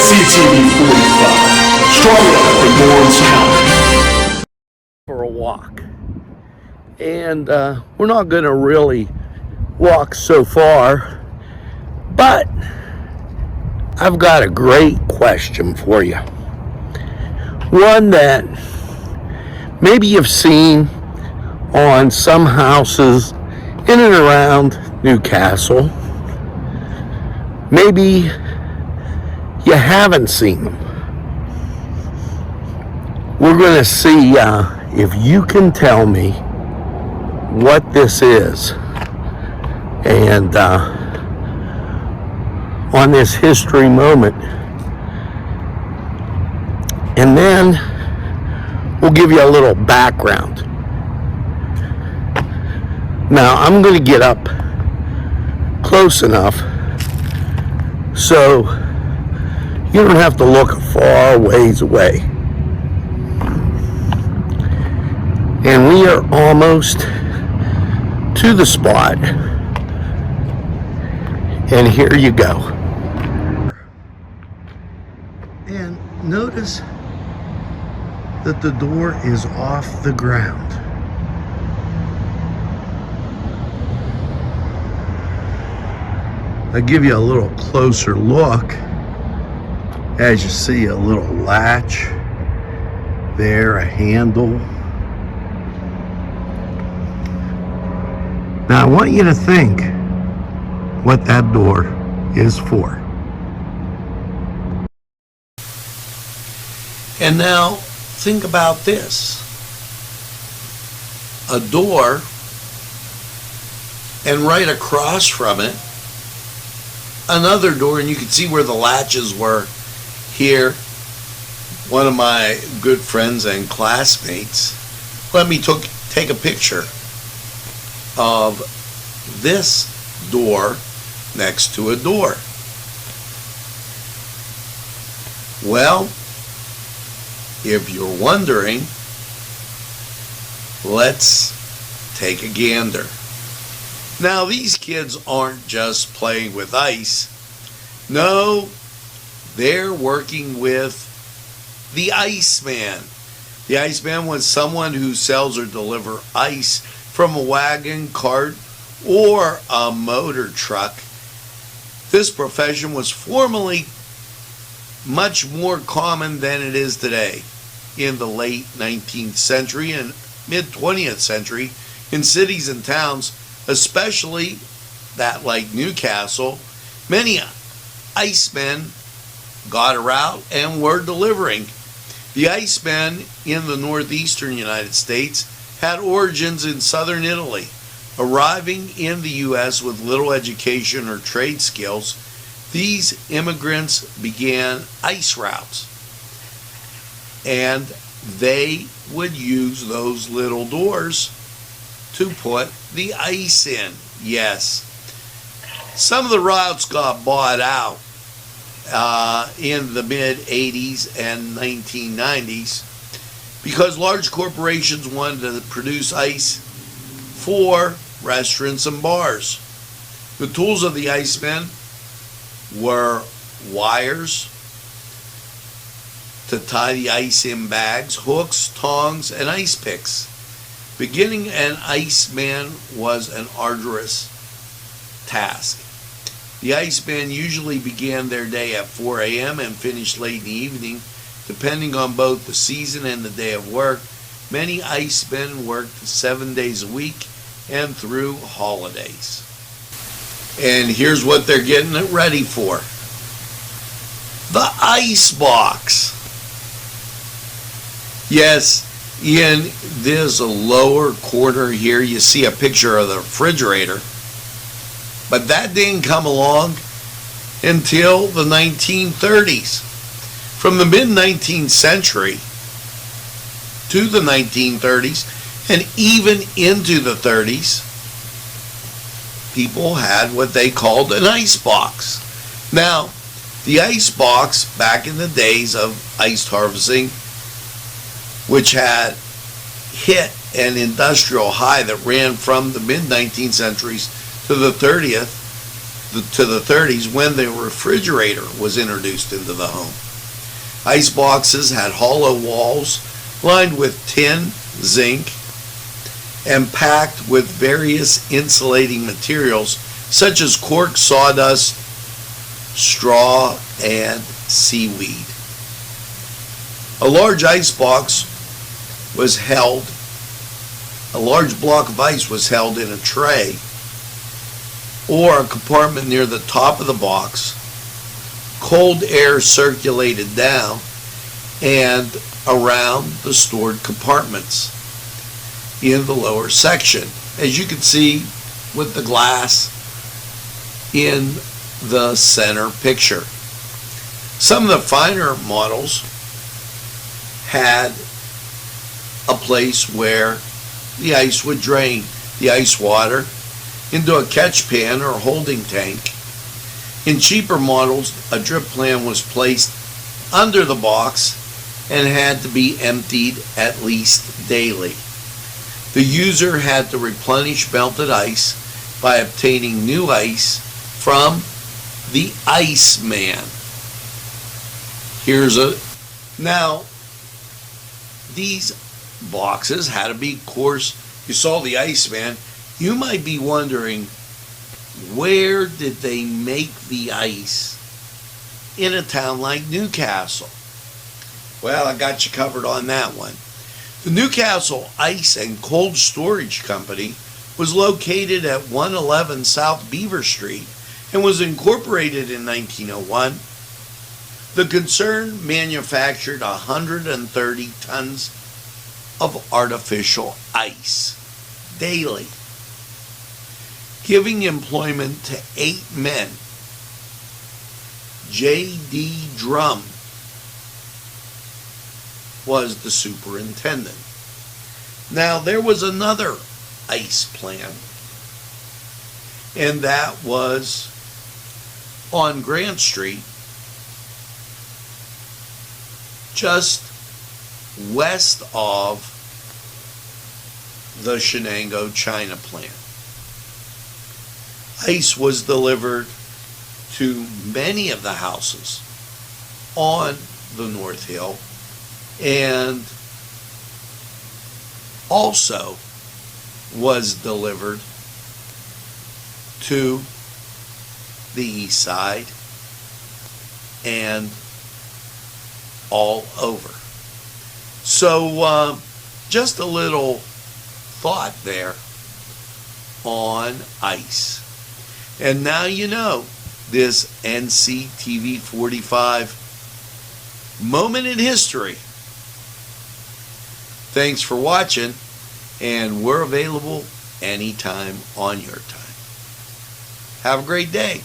NCTV45, strong enough for Lawrence County. For a walk. And we're not going to really walk so far, but I've got a great question for you. One that maybe you've seen on some houses in and around Newcastle. Maybe you haven't seen them. We're going to see if you can tell me what this is. And on this history moment. And then we'll give you a little background. Now, I'm going to get up close enough so you don't have to look far ways away. And we are almost to the spot. And here you go. And notice that the door is off the ground. I'll give you a little closer look as you see a little latch there, a handle. Now I want you to think what that door is for. And now think about this. A door, and right across from it, another door, and you can see where the latches were here. One of my good friends and classmates let me take a picture of this door next to a door. Well, if you're wondering, let's take a gander. Now, these kids aren't just playing with ice. No, they're working with the Iceman. The Iceman was someone who sells or delivers ice from a wagon, cart, or a motor truck. This profession was formerly much more common than it is today. In the late 19th century and mid 20th century, in cities and towns, especially that like Newcastle, many icemen got around and were delivering. The icemen in the northeastern United States had origins in southern Italy. Arriving in the U.S. with little education or trade skills, these immigrants began ice routes. And they would use those little doors to put the ice in. Yes. Some of the routes got bought out in the mid-80s and 1990s because large corporations wanted to produce ice for restaurants and bars. The tools of the icemen were wires to tie the ice in bags, hooks, tongs, and ice picks. Beginning an iceman was an arduous task. The iceman usually began their day at 4 a.m. and finished late in the evening, depending on both the season and the day of work. Many icemen worked 7 days a week and through holidays. And here's what they're getting it ready for. The ice box. Yes, in this lower corner here, you see a picture of the refrigerator. But that didn't come along until the 1930s. From the mid-19th century to the 1930s, and even into the 30s, people had what they called an ice box. Now, the ice box, back in the days of ice harvesting, which had hit an industrial high that ran from the mid-19th centuries to the 30th, to the 30s when the refrigerator was introduced into the home. Ice boxes had hollow walls lined with tin, zinc, and packed with various insulating materials such as cork, sawdust, straw, and seaweed. A large block of ice was held in a tray or a compartment near the top of the box. Cold air circulated down and around the stored compartments in the lower section, as you can see with the glass in the center picture. Some of the finer models had a place where the ice would drain the ice water into a catch pan or holding tank. In cheaper models, a drip pan was placed under the box and had to be emptied at least daily. The user had to replenish melted ice by obtaining new ice from the Iceman. Now, these boxes had to be, of course, you saw the Iceman. You might be wondering, where did they make the ice in a town like Newcastle? Well, I got you covered on that one. The Newcastle Ice and Cold Storage Company was located at 111 South Beaver Street and was incorporated in 1901. The concern manufactured 130 tons of artificial ice daily, giving employment to 8 men. J.D. Drum was the superintendent. Now, there was another ice plant, and that was on Grant Street, just west of the Shenango China plant. Ice was delivered to many of the houses on the North Hill, and also was delivered to the east side and all over. So just a little thought there on ice. And now you know this NCTV45 moment in history. Thanks for watching, and we're available anytime on your time. Have a great day.